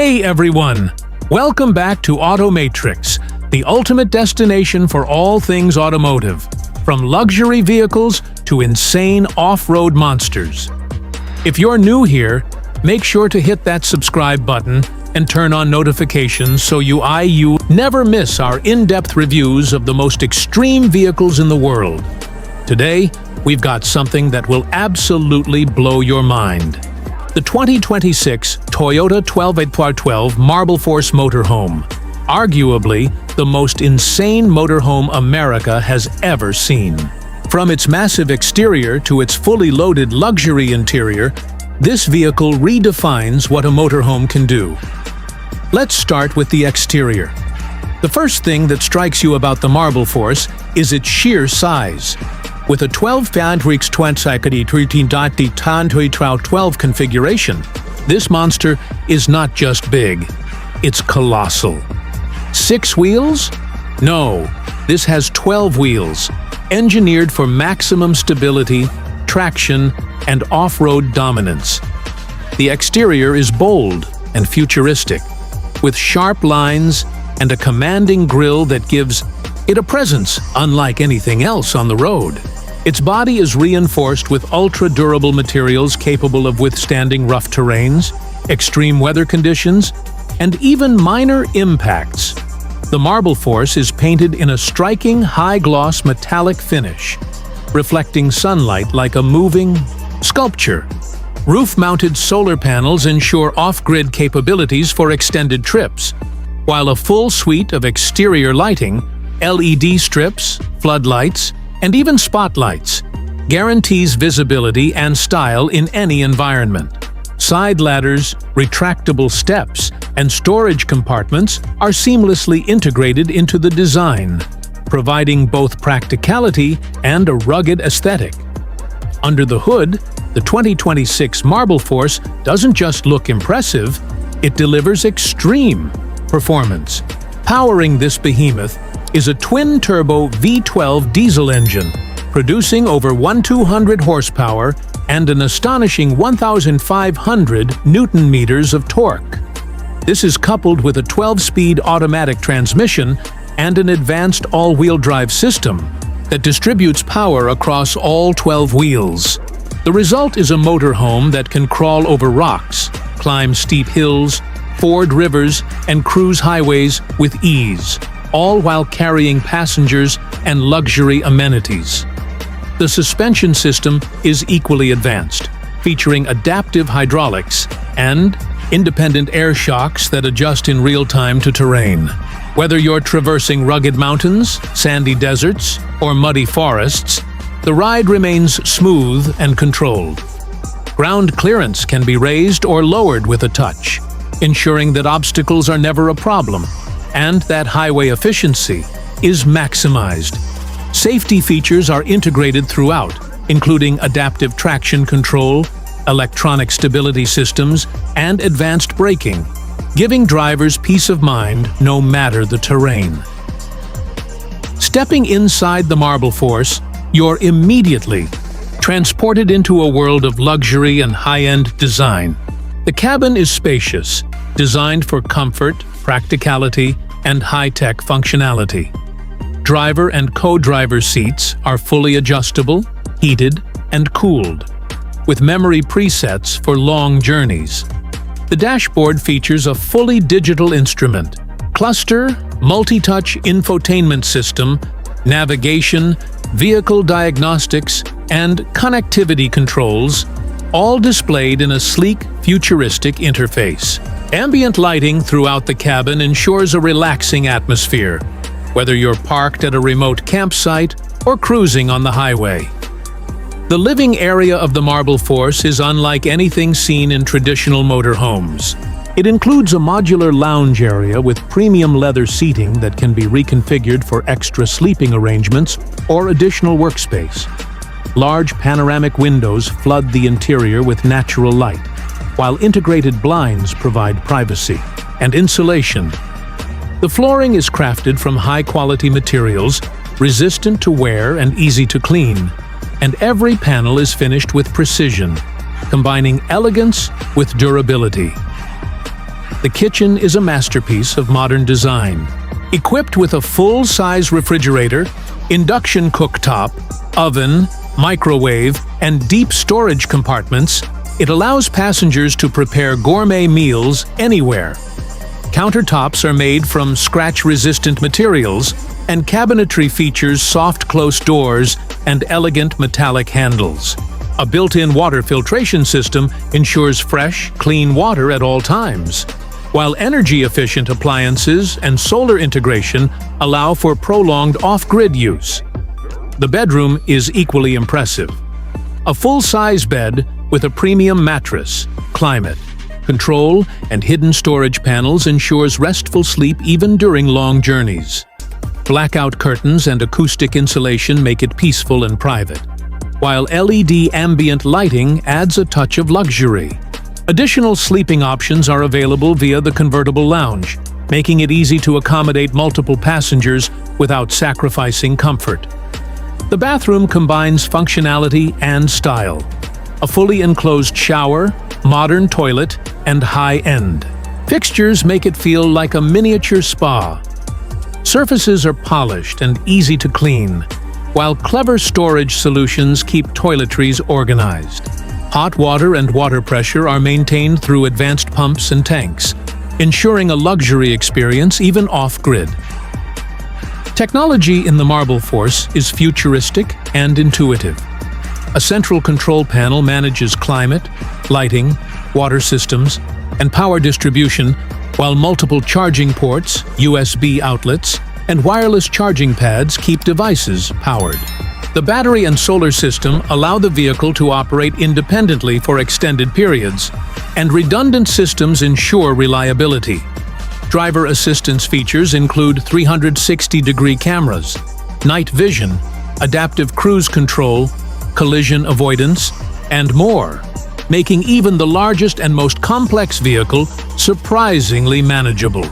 Hey everyone! Welcome back to AutoMatrix, the ultimate destination for all things automotive, from luxury vehicles to insane off-road monsters. If you're new here, make sure to hit that subscribe button and turn on notifications so you never miss our in-depth reviews of the most extreme vehicles in the world. Today, we've got something that will absolutely blow your mind. The 2026 Toyota 12x12 MARBLEFORCE Motorhome, arguably the most insane motorhome America has ever seen. From its massive exterior to its fully loaded luxury interior, this vehicle redefines what a motorhome can do. Let's start with the exterior. The first thing that strikes you about the MARBLEFORCE is its sheer size. With a 12-MATRIX 12 configuration, this monster is not just big, it's colossal. 6 wheels? No, this has 12 wheels, engineered for maximum stability, traction, and off-road dominance. The exterior is bold and futuristic, with sharp lines and a commanding grille that gives it a presence unlike anything else on the road. Its body is reinforced with ultra-durable materials capable of withstanding rough terrains, extreme weather conditions, and even minor impacts. The MARBLEFORCE is painted in a striking high-gloss metallic finish, reflecting sunlight like a moving sculpture. Roof-mounted solar panels ensure off-grid capabilities for extended trips, while a full suite of exterior lighting, LED strips, floodlights, and even spotlights guarantees visibility and style in any environment. Side ladders, retractable steps, and storage compartments are seamlessly integrated into the design, providing both practicality and a rugged aesthetic. Under the hood, the 2026 MARBLEFORCE doesn't just look impressive, it delivers extreme performance. Powering this behemoth is a twin-turbo V12 diesel engine, producing over 1,200 horsepower and an astonishing 1,500 Newton-meters of torque. This is coupled with a 12-speed automatic transmission and an advanced all-wheel drive system that distributes power across all 12 wheels. The result is a motorhome that can crawl over rocks, climb steep hills, ford rivers, and cruise highways with ease, all while carrying passengers and luxury amenities. The suspension system is equally advanced, featuring adaptive hydraulics and independent air shocks that adjust in real time to terrain. Whether you're traversing rugged mountains, sandy deserts, or muddy forests, the ride remains smooth and controlled. Ground clearance can be raised or lowered with a touch, ensuring that obstacles are never a problem and that highway efficiency is maximized. Safety features are integrated throughout, including adaptive traction control, electronic stability systems, and advanced braking, giving drivers peace of mind no matter the terrain. Stepping inside the MARBLEFORCE, you're immediately transported into a world of luxury and high-end design. The cabin is spacious, designed for comfort, practicality, and high-tech functionality. Driver and co-driver seats are fully adjustable, heated, and cooled, with memory presets for long journeys. The dashboard features a fully digital instrument, cluster, multi-touch infotainment system, navigation, vehicle diagnostics, and connectivity controls, all displayed in a sleek, futuristic interface. Ambient lighting throughout the cabin ensures a relaxing atmosphere, whether you're parked at a remote campsite or cruising on the highway. The living area of the MARBLEFORCE is unlike anything seen in traditional motorhomes. It includes a modular lounge area with premium leather seating that can be reconfigured for extra sleeping arrangements or additional workspace. Large panoramic windows flood the interior with natural light, while integrated blinds provide privacy and insulation. The flooring is crafted from high-quality materials, resistant to wear and easy to clean, and every panel is finished with precision, combining elegance with durability. the kitchen is a masterpiece of modern design. Equipped with a full-size refrigerator, induction cooktop, oven, microwave, and deep storage compartments, it allows passengers to prepare gourmet meals anywhere. Countertops are made from scratch-resistant materials, and cabinetry features soft close doors and elegant metallic handles. A built-in water filtration system ensures fresh, clean water at all times, while energy-efficient appliances and solar integration allow for prolonged off-grid use. The bedroom is equally impressive. A full-size bed with a premium mattress, climate, control, and hidden storage panels ensures restful sleep even during long journeys. Blackout curtains and acoustic insulation make it peaceful and private, while LED ambient lighting adds a touch of luxury. Additional sleeping options are available via the convertible lounge, making it easy to accommodate multiple passengers without sacrificing comfort. The bathroom combines functionality and style. A fully enclosed shower, modern toilet, and high-end fixtures make it feel like a miniature spa. Surfaces are polished and easy to clean, while clever storage solutions keep toiletries organized. Hot water and water pressure are maintained through advanced pumps and tanks, ensuring a luxury experience even off-grid. Technology in the MARBLEFORCE is futuristic and intuitive. A central control panel manages climate, lighting, water systems, and power distribution, while multiple charging ports, USB outlets, and wireless charging pads keep devices powered. The battery and solar system allow the vehicle to operate independently for extended periods, and redundant systems ensure reliability. Driver assistance features include 360-degree cameras, night vision, adaptive cruise control, collision avoidance, and more, making even the largest and most complex vehicle surprisingly manageable.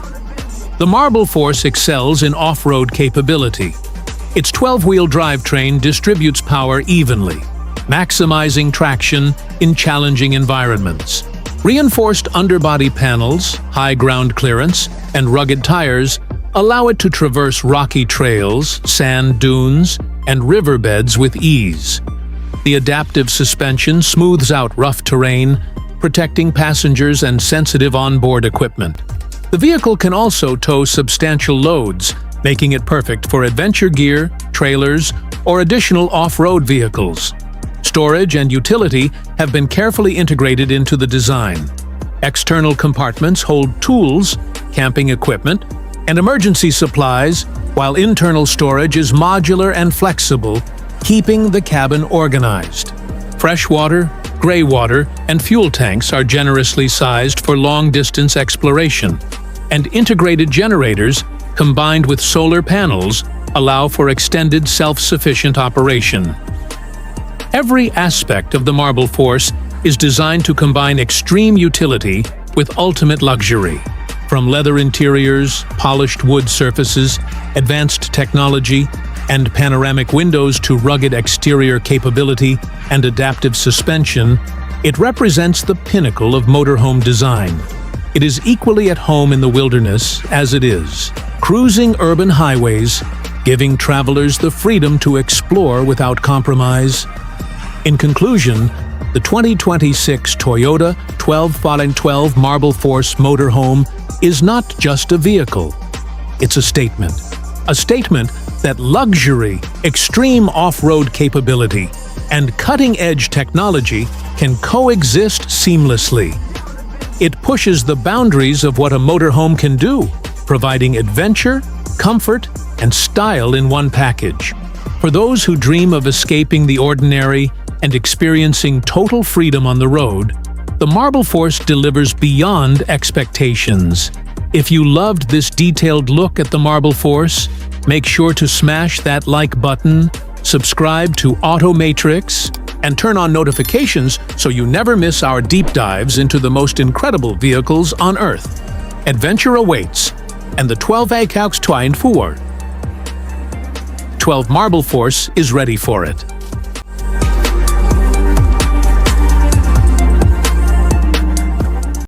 The MARBLEFORCE excels in off-road capability. Its 12-wheel drivetrain distributes power evenly, maximizing traction in challenging environments. Reinforced underbody panels, high ground clearance, and rugged tires allow it to traverse rocky trails, sand dunes, and riverbeds with ease. The adaptive suspension smooths out rough terrain, protecting passengers and sensitive onboard equipment. The vehicle can also tow substantial loads, making it perfect for adventure gear, trailers, or additional off-road vehicles. Storage and utility have been carefully integrated into the design. External compartments hold tools, camping equipment, and emergency supplies, while internal storage is modular and flexible, keeping the cabin organized. Fresh water, gray water, and fuel tanks are generously sized for long-distance exploration, and integrated generators, combined with solar panels, allow for extended self-sufficient operation. Every aspect of the MARBLEFORCE is designed to combine extreme utility with ultimate luxury. From leather interiors, polished wood surfaces, advanced technology, and panoramic windows to rugged exterior capability and adaptive suspension, it represents the pinnacle of motorhome design. It is equally at home in the wilderness as it is cruising urban highways, giving travelers the freedom to explore without compromise. In conclusion, the 2026 Toyota 12x12 MARBLEFORCE Motorhome is not just a vehicle. It's a statement. A statement that luxury, extreme off-road capability, and cutting-edge technology can coexist seamlessly. It pushes the boundaries of what a motorhome can do, providing adventure, comfort, and style in one package. For those who dream of escaping the ordinary and experiencing total freedom on the road, the MARBLEFORCE delivers beyond expectations. If you loved this detailed look at the MARBLEFORCE, make sure to smash that like button, subscribe to AutoMatrix, and turn on notifications so you never miss our deep dives into the most incredible vehicles on Earth. Adventure awaits, and the 12 MARBLEFORCE is ready for it.